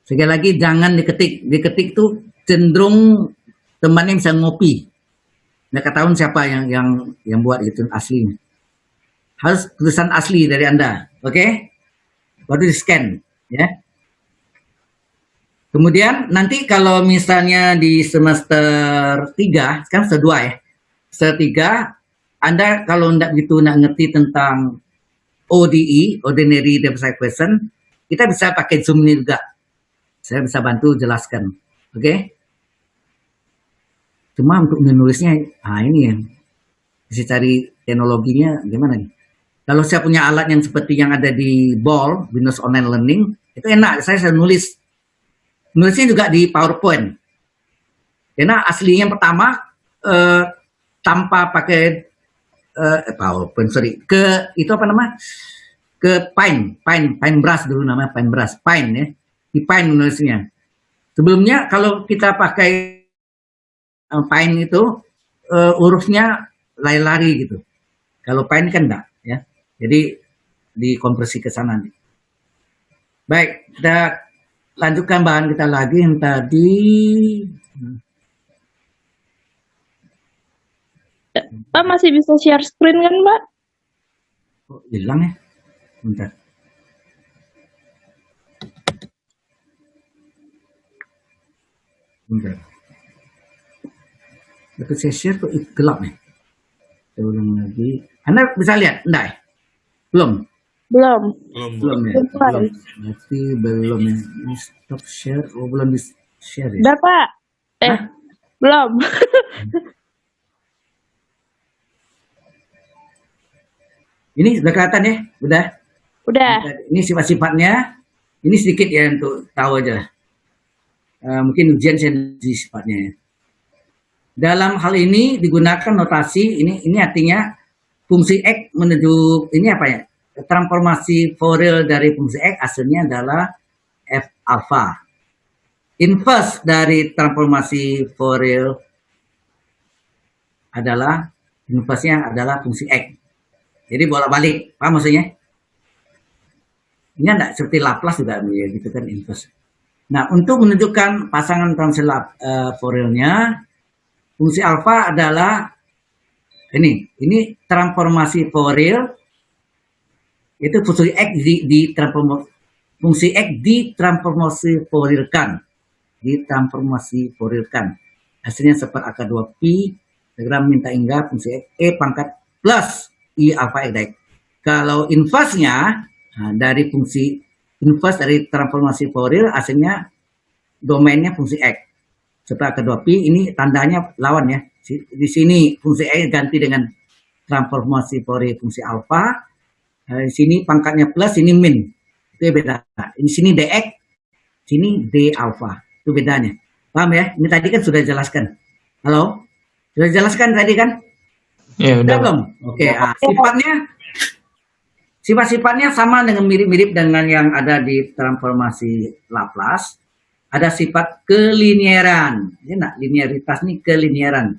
Sekali lagi jangan diketik tuh cenderung temannya bisa ngopi. Nggak ketahuan siapa yang buat itu aslinya. Harus tulisan asli dari Anda, oke? Baru di scan, ya. Kemudian nanti kalau misalnya di semester 3, sekarang semester 2 ya. Semester 3, Anda kalau tidak begitu nak ngerti tentang ODE, Ordinary Divisive Equation, kita bisa pakai Zoom ini juga. Saya bisa bantu jelaskan, oke? Cuma untuk menulisnya, ini yang bisa cari teknologinya gimana nih? Kalau saya punya alat yang seperti yang ada di BOL, Windows Online Learning, itu enak, saya nulis. Nulisnya juga di PowerPoint. Karena aslinya yang pertama, tanpa pakai PowerPoint, itu apa namanya? Ke Paintbrush dulu namanya, Paintbrush, Paint ya. Di Paint nulisnya. Sebelumnya kalau kita pakai Paint itu hurufnya lari-lari gitu. Kalau Paint kan enggak ya. Jadi dikonversi ke sana. Baik, kita lanjutkan bahan kita lagi yang tadi. Pak masih bisa share screen kan, Pak? Oh, hilang ya. Bentar. Betul saya share kok gelap nih. Saya ulang lagi. Anda bisa lihat? Enggak ya? Belum? Belum Ya? Belum. Berarti belum ya. Ini stop share. Oh, belum di share ya? Udah, Pak. Belum. Ini sudah kelihatan ya? Udah? Udah. Ini sifat-sifatnya. Ini sedikit ya untuk tahu aja. Mungkin ujian saya di sifatnya ya. Dalam hal ini digunakan notasi, ini artinya fungsi X menuju, ini apa ya? Transformasi Fourier dari fungsi X hasilnya adalah F alpha. Inverse dari transformasi Fourier adalah, inverse-nya adalah fungsi X. Jadi bolak-balik, paham maksudnya? Ini enggak seperti Laplace juga ya, gitu kan inverse. Nah, untuk menunjukkan pasangan transformasi Fourier-nya, fungsi alfa adalah ini transformasi Fourier itu fungsi X fungsi X ditransformasi Fourier-kan. Hasilnya seperangkat 2 pi, segera minta hingga fungsi X E pangkat plus I alfa X. Kalau inverse-nya dari fungsi inverse dari transformasi Fourier hasilnya domainnya fungsi X. Setelah kedua pi ini tandanya lawan ya. Di sini fungsi X ganti dengan transformasi Fourier fungsi alfa. Di sini pangkatnya plus, ini min. Itu beda. Di sini dx, sini d alfa. Itu bedanya. Paham ya? Ini tadi kan sudah jelaskan. Halo? Sudah jelaskan tadi kan? Ya, udah. Belum? Oke, sifat-sifatnya sama dengan mirip-mirip dengan yang ada di transformasi Laplace. Ada sifat kelinieran. Ya, nah, linearitas nih kelinieran.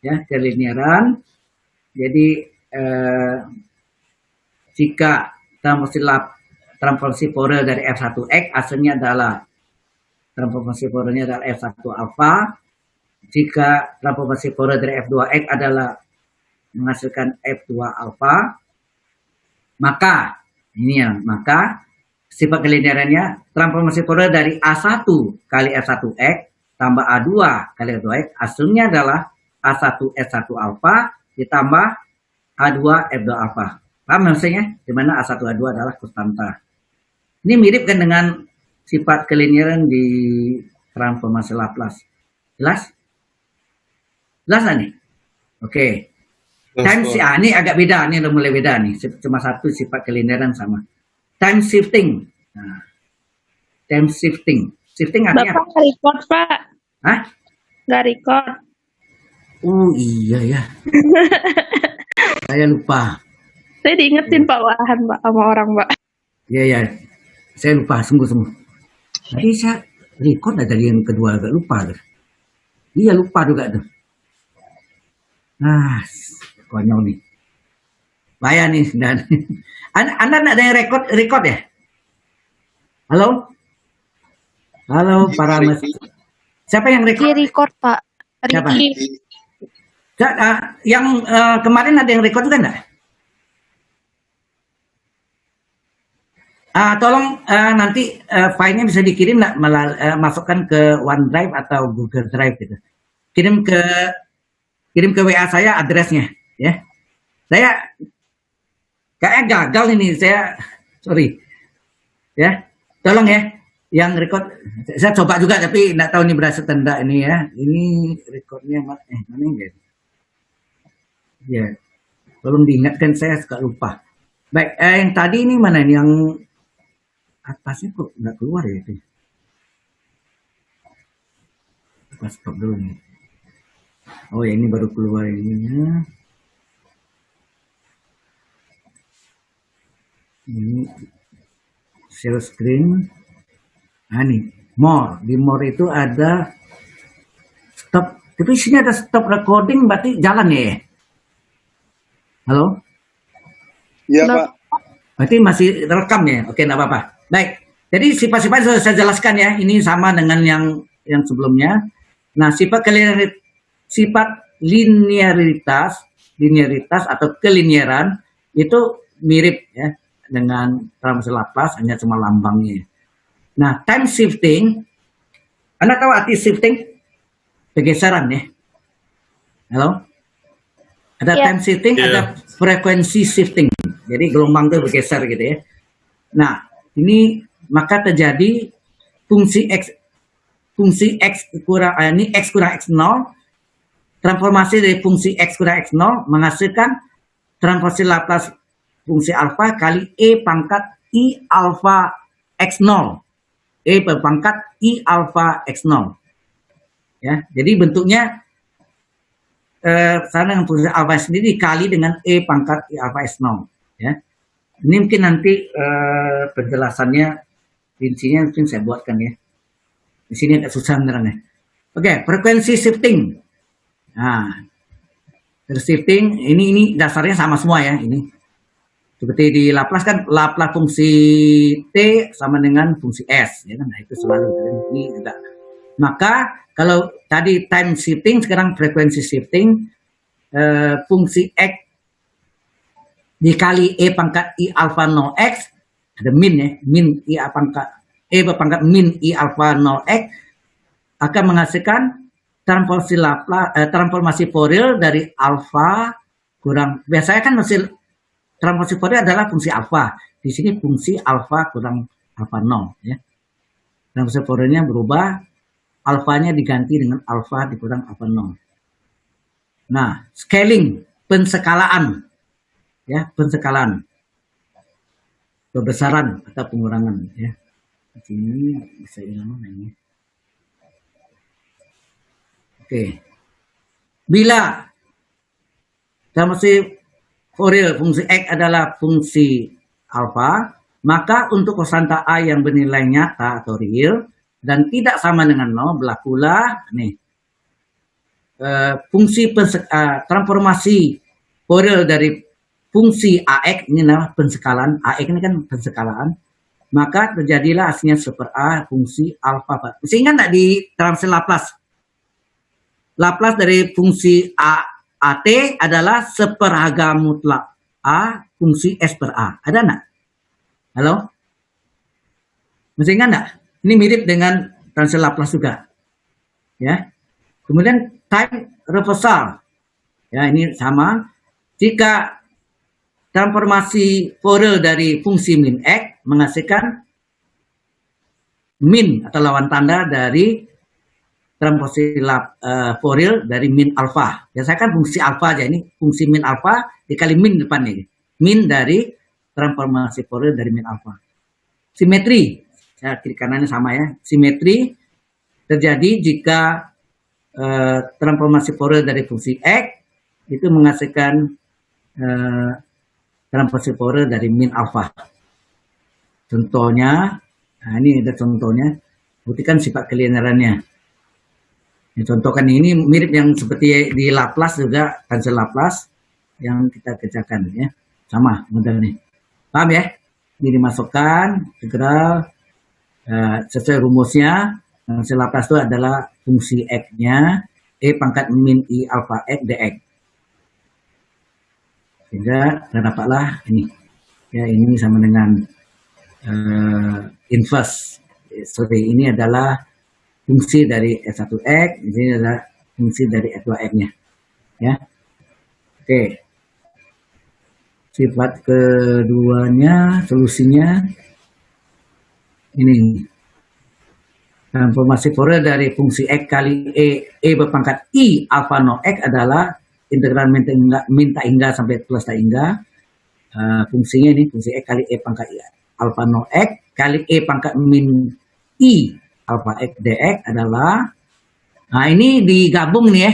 Ya, kelinieran. Jadi jika transformasi Fourier dari F1X hasilnya adalah transformasi Fourier-nya adalah F1 alpha. Jika transformasi Fourier dari F2X adalah menghasilkan F2 alpha, maka sifat kelinierannya transformasi Fourier dari A1 kali F1X tambah A2 kali F2X hasilnya adalah A1 S1 alpha ditambah A2 F2 alpha. Paham maksudnya? Di mana A1 A2 adalah konstanta. Ini mirip kan dengan sifat kelinieran di transformasi Laplace. Jelas? Jelas nggak nih? Oke. Time ini agak beda, ini udah mulai beda nih. Cuma satu sifat kelinieran sama. Time shifting. Nah, time shifting. Shifting artinya Bapak nggak record, Pak? Hah? Nggak record. Oh iya ya. Saya lupa. Saya diingetin Pak Wahan, Pak, sama orang, Pak. Iya. Saya lupa, sungguh. Tadi saya record aja yang kedua, agak lupa. Iya, lupa juga tuh. Nah, konyol nih. Bahaya nih. Anda ada yang record ya? Halo? Halo para mas. Siapa yang Di record? record Pak. Siapa? Ricky. Yang kemarin ada yang record juga enggak? Tolong nanti filenya bisa dikirim nggak, masukkan ke OneDrive atau Google Drive gitu. Kirim ke WA saya addressnya, ya. Saya kayaknya gagal ini, sorry, ya. Tolong ya, yang record. Saya coba juga tapi nggak tahu ini berhasil atau enggak ini ya. Ini recordnya mana ya? Ya, tolong diingatkan, saya suka lupa. Baik, yang tadi ini mana ini yang atasnya kok nggak keluar ya itu. Kita stop dulu nih. Oh ya, ini baru keluar ininya. Ini share screen. Nah nih, more. Di more itu ada stop. Tapi sini ada stop recording, berarti jalan ya? Halo? Iya Pak. Berarti masih rekam ya? Oke, enggak apa-apa. Baik. Jadi sifat-sifat sudah saya jelaskan ya. Ini sama dengan yang sebelumnya. Nah, sifat linearitas atau kelinieran itu mirip ya dengan transformasi Laplace, hanya cuma lambangnya. Nah, time shifting, Anda tahu arti shifting? Pergeseran ya. Halo? Ada time shifting, ada frekuensi shifting. Jadi gelombang itu bergeser gitu ya. Nah, ini maka terjadi fungsi x kurang ini x kurang x0, transformasi dari fungsi x kurang x0 menghasilkan transformasi Laplace fungsi alfa kali e pangkat i alfa x0. E berpangkat i alfa x0. Ya, jadi bentuknya sama dengan fungsi alfa sendiri dikali dengan e pangkat i alfa x0. Ya, ini mungkin nanti penjelasannya, rincinya mungkin saya buatkan ya. Di sini agak susah beneran ya. Oke, frekuensi shifting. Nah, shifting ini dasarnya sama semua ya. Ini seperti di Laplace kan, Laplace fungsi t sama dengan fungsi s, ya kan? Nah, itu selalu ini juga. Maka kalau tadi time shifting, sekarang frekuensi shifting, fungsi x dikali e pangkat i alfa 0x, ada min ya, min i pangkat e berpangkat min i alfa 0x akan menghasilkan transformasi Fourier dari alfa kurang, biasanya kan hasil transformasi Fourier adalah fungsi alfa. Di sini fungsi alfa kurang alfa 0 ya. Transformasi Fouriernya berubah, alfanya diganti dengan alfa dikurang alfa 0. Nah, scaling, pensekalaan. Ya, pensekalaan, perbesaran atau pengurangan ya. Di sini bisa hilang ini. Oke. Bila transformasi Fourier fungsi x adalah fungsi alfa, maka untuk konstanta a yang bernilai nyata atau real dan tidak sama dengan 0, berlakulah nih fungsi transformasi Fourier dari fungsi AX, ini adalah pensekalaan. AX ini kan pensekalaan. Maka terjadilah hasilnya super A fungsi alfa. Masih ingat nggak di transformasi Laplace? Laplace dari fungsi AT adalah seperharga mutlak A fungsi S per A. Ada nggak? Halo? Masih ingat nggak? Ini mirip dengan transformasi Laplace juga. Ya. Kemudian time reversal. Ya, ini sama. Jika transformasi Fourier dari fungsi min x menghasilkan min atau lawan tanda dari transformasi Fourier dari min alfa. Biasanya kan fungsi alfa aja, ini fungsi min alfa dikali min depannya. Min dari transformasi Fourier dari min alfa. Simetri, kiri kanannya sama ya. Simetri terjadi jika transformasi Fourier dari fungsi x itu menghasilkan transformasi Fourier dari min alfa. Contohnya, nah ini ada contohnya, buktikan sifat kelinierannya. Contohkan ini mirip yang seperti di Laplace juga, transformasi Laplace yang kita kerjakan ya, sama modelnya. Paham ya? Ini dimasukkan integral Sesuai rumusnya, fungsi Laplace itu adalah fungsi X-nya E pangkat min I alpha X dx. Sehingga dapatlah ini. Ya, ini sama dengan inverse. Ini adalah fungsi dari S1X, ini adalah fungsi dari S2X-nya. Ya. Oke. Sifat keduanya, solusinya ini. Transformasi Fourier dari fungsi X kali E berpangkat I alpha no X adalah integral min tak hingga sampai plus tak hingga. Fungsinya ini, fungsi X kali E pangkat I alpha no X kali E pangkat min I alpha X dx adalah, nah ini digabung nih ya.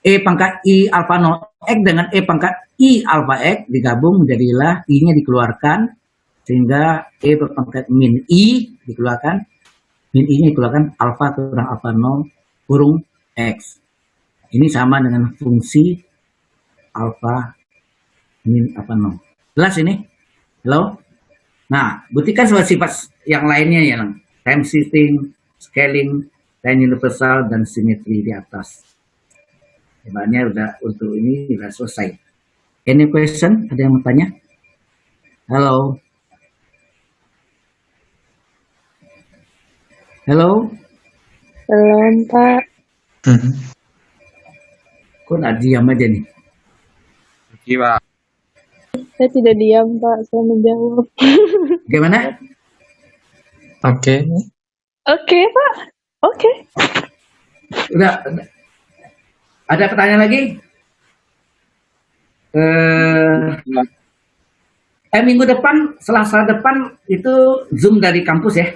E pangkat I alpha no X dengan E pangkat I alpha X digabung jadilah I-nya dikeluarkan. Sehingga E berpangkat min I dikeluarkan. Min I-nya dikeluarkan alpha kurang alpha 0 kurung X. Ini sama dengan fungsi alpha min alpha 0. Jelas ini? Halo? Nah, buktikan sifat yang lainnya ya. Time shifting, scaling, time universal, dan simetri di atas. Hebatnya udah untuk ini sudah selesai. Any question? Ada yang mau tanya? Halo? Halo? Belum, Pak. Kok nggak diam aja nih? Oke, Pak. Saya tidak diam, Pak. Saya menjawab. Gimana? Oke. Oke, Pak. Oke. Udah. Ada pertanyaan lagi? Minggu depan, Selasa depan itu Zoom dari kampus ya?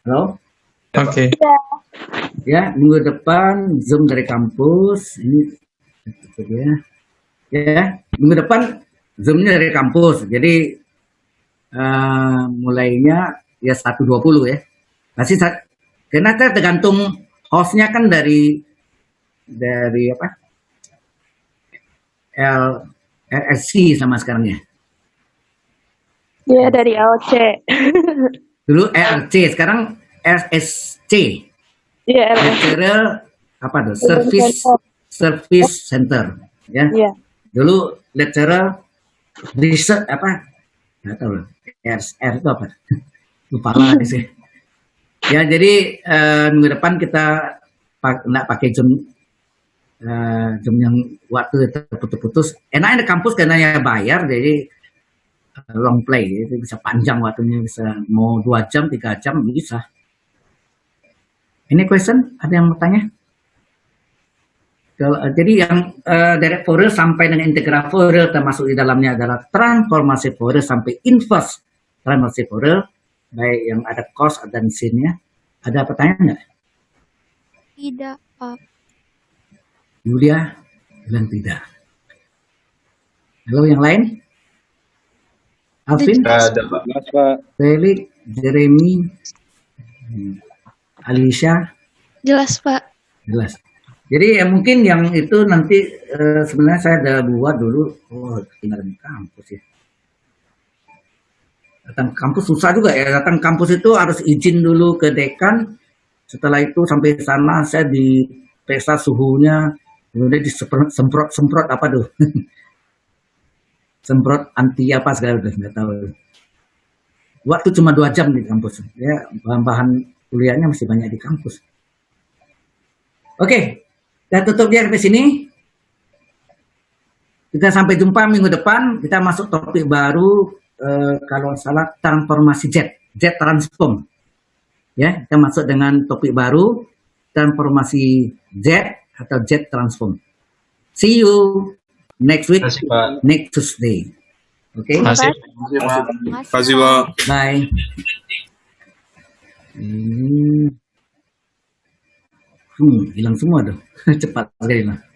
Halo? Oke. Ya, minggu depan Zoom dari kampus. Ini ya. Ya, minggu depan Zoom-nya dari kampus. Jadi mulainya ya 1.20 ya. Masih karena tergantung hostnya kan dari apa? LSC sama sekarang ya. Dia dari LC. Dulu LC, sekarang SSC. Iya, LC. Lecturer apa tuh? Service Center. Ya. Iya. Dulu lecturer research apa? Nggak tahu lah. R itu apa? Lupa lagi sih. Ya, jadi minggu depan kita nggak pakai jam yang waktu terputus-putus. Enaknya di kampus karena ya bayar, jadi long play, itu bisa panjang waktunya, bisa mau 2 jam, 3 jam bisa. Ini question, ada yang mau tanya? Jadi yang dari Fourier sampai dengan integral Fourier termasuk di dalamnya adalah transformasi Fourier sampai inverse transformasi Fourier, baik yang ada cos dan sin-nya. Ada pertanyaan nggak? Tidak, Pak. Yulia bilang tidak. Halo, yang lain? Alvin? Ada, Pak. Mas, Pak. Felix, Jeremy, Alicia, Jelas, Pak. jelas. Jadi ya mungkin yang itu nanti sebenarnya saya ada buat dulu. Oh, tinggal di kampus ya. Datang ke kampus susah juga ya. Datang ke kampus itu harus izin dulu ke dekan. Setelah itu sampai sana saya diperiksa suhunya, kemudian disemprot apa tuh? Semprot anti apa segala udah nggak tahu. Waktu cuma 2 jam di kampus. Ya, bahan-bahan kuliahnya masih banyak di kampus. Oke, kita tutup dia sampai sini. Kita sampai jumpa minggu depan. Kita masuk topik baru, kalau salah transformasi jet transform. Ya, kita masuk dengan topik baru, transformasi jet atau jet transform. See you next week, Terima kasih, Pak. next Tuesday. Oke, Terima kasih. Makasih. Kasih, Pak. bye. Hilang semua tuh. Cepat sekali lah.